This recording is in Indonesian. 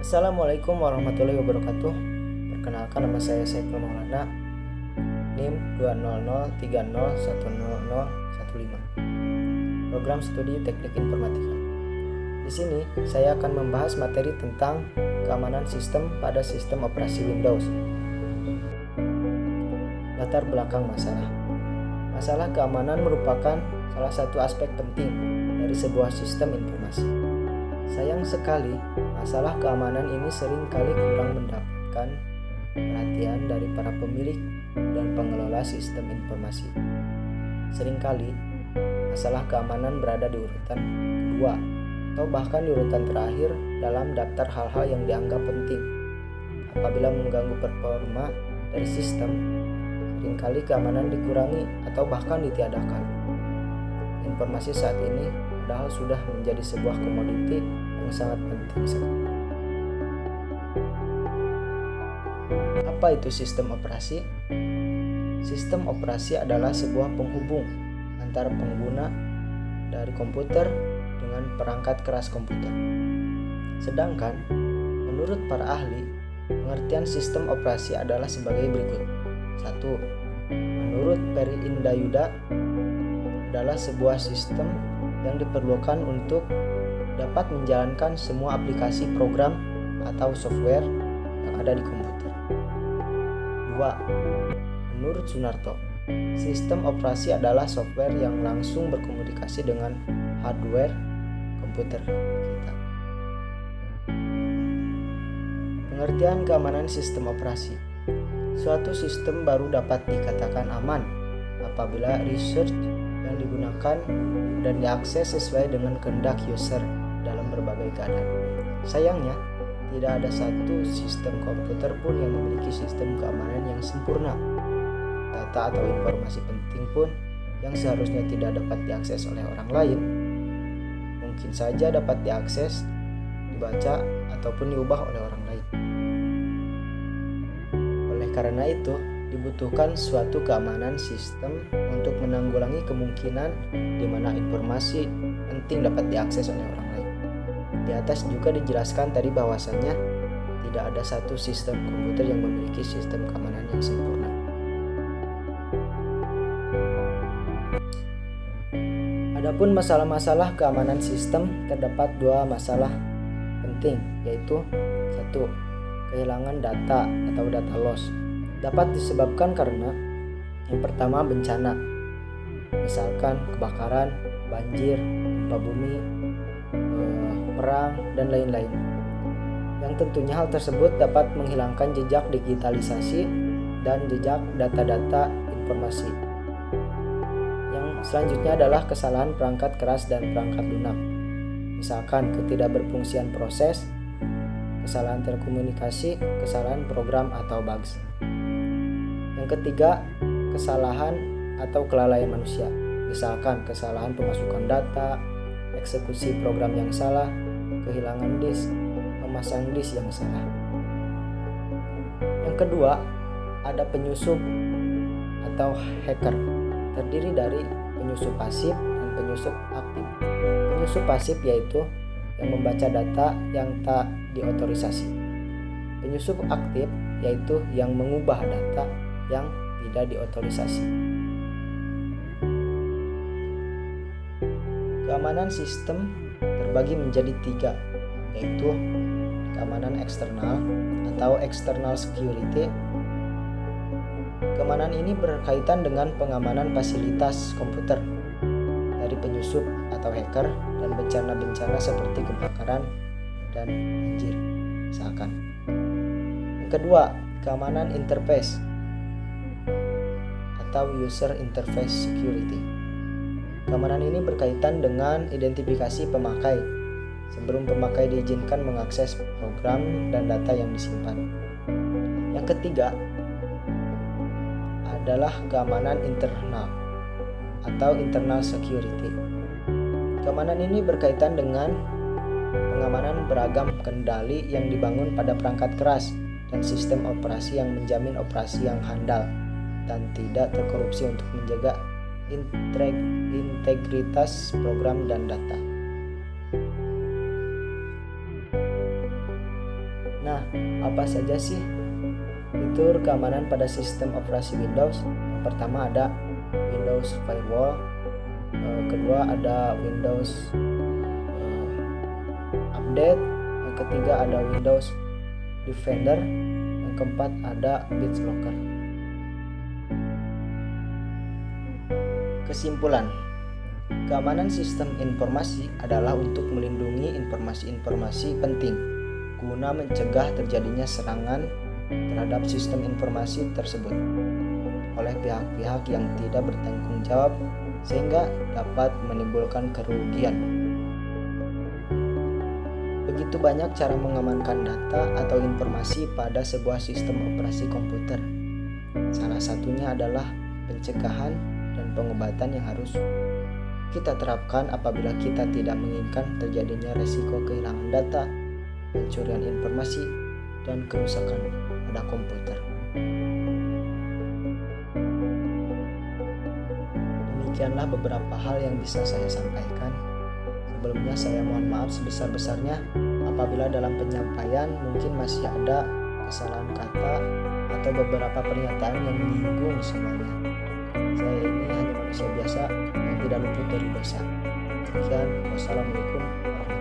Assalamualaikum warahmatullahi wabarakatuh. Perkenalkan, nama saya Saiful Maulana, NIM 20030100015. Program Studi Teknik Informatika. Di sini saya akan membahas materi tentang keamanan sistem pada sistem operasi Windows. Latar belakang masalah. Masalah keamanan merupakan salah satu aspek penting dari sebuah sistem informasi. Sayang sekali, masalah keamanan ini sering kali kurang mendapatkan perhatian dari para pemilik dan pengelola sistem informasi. Seringkali, masalah keamanan berada di urutan kedua atau bahkan di urutan terakhir dalam daftar hal-hal yang dianggap penting. Apabila mengganggu performa dari sistem, seringkali keamanan dikurangi atau bahkan ditiadakan. Informasi saat ini padahal sudah menjadi sebuah komoditi yang sangat penting sekali. Apa itu sistem operasi? Sistem operasi adalah sebuah penghubung antara pengguna dari komputer dengan perangkat keras komputer. Sedangkan, menurut para ahli, pengertian sistem operasi adalah sebagai berikut. 1. Menurut Peri Indayuda, adalah sebuah sistem yang diperlukan untuk dapat menjalankan semua aplikasi program atau software yang ada di komputer. 2. Menurut Sunarto, sistem operasi adalah software yang langsung berkomunikasi dengan hardware komputer kita. Pengertian keamanan sistem operasi. Suatu sistem baru dapat dikatakan aman apabila research yang digunakan dan diakses sesuai dengan kehendak user dalam berbagai keadaan. Sayangnya, tidak ada satu sistem komputer pun yang memiliki sistem keamanan yang sempurna. Data atau informasi penting pun yang seharusnya tidak dapat diakses oleh orang lain, mungkin saja dapat diakses, dibaca, ataupun diubah oleh orang lain. Oleh karena itu, dibutuhkan suatu keamanan sistem untuk menanggulangi kemungkinan di mana informasi penting dapat diakses oleh orang lain. Di atas juga dijelaskan tadi bahwasannya tidak ada satu sistem komputer yang memiliki sistem keamanan yang sempurna. Adapun masalah-masalah keamanan sistem, terdapat dua masalah penting, yaitu 1. Kehilangan data atau data loss dapat disebabkan karena yang pertama bencana, misalkan kebakaran, banjir, gempa bumi, perang, dan lain-lain. Yang tentunya hal tersebut dapat menghilangkan jejak digitalisasi dan jejak data-data informasi. Yang selanjutnya adalah kesalahan perangkat keras dan perangkat lunak, misalkan ketidakberfungsian proses, kesalahan telekomunikasi, kesalahan program atau bugs. Yang ketiga, kesalahan atau kelalaian manusia, misalkan kesalahan pemasukan data, eksekusi program yang salah, kehilangan disk, memasang disk yang salah. Yang kedua, ada penyusup atau hacker, terdiri dari penyusup pasif dan penyusup aktif. Penyusup pasif yaitu yang membaca data yang tak diotorisasi. Penyusup aktif yaitu yang mengubah data yang tidak diotorisasi. Keamanan sistem terbagi menjadi 3, yaitu keamanan eksternal atau external security. Keamanan ini berkaitan dengan pengamanan fasilitas komputer dari penyusup atau hacker dan bencana-bencana seperti kebakaran dan banjir, misalkan. Yang kedua, keamanan interface atau user interface security. Keamanan ini berkaitan dengan identifikasi pemakai sebelum pemakai diizinkan mengakses program dan data yang disimpan. Yang ketiga adalah keamanan internal atau internal security. Keamanan ini berkaitan dengan pengamanan beragam kendali yang dibangun pada perangkat keras dan sistem operasi yang menjamin operasi yang handal dan tidak terkorupsi untuk menjaga integritas program dan data. Apa saja sih fitur keamanan pada sistem operasi Windows? Yang pertama ada Windows Firewall, kedua ada Windows Update, yang ketiga ada Windows Defender, yang keempat ada BitLocker. Kesimpulan, keamanan sistem informasi adalah untuk melindungi informasi-informasi penting guna mencegah terjadinya serangan terhadap sistem informasi tersebut oleh pihak-pihak yang tidak bertanggung jawab sehingga dapat menimbulkan kerugian. Begitu banyak cara mengamankan data atau informasi pada sebuah sistem operasi komputer. Salah satunya adalah pencegahan dan pengobatan yang harus kita terapkan apabila kita tidak menginginkan terjadinya resiko kehilangan data, pencurian informasi, dan kerusakan pada komputer. Demikianlah beberapa hal yang bisa saya sampaikan. Sebelumnya saya mohon maaf sebesar-besarnya apabila dalam penyampaian mungkin masih ada kesalahan kata atau beberapa pernyataan yang menyinggung semuanya. Saya ini hanya manusia biasa yang tidak luput dari dosa. Sekian, wassalamualaikum warahmatullahi wabarakatuh.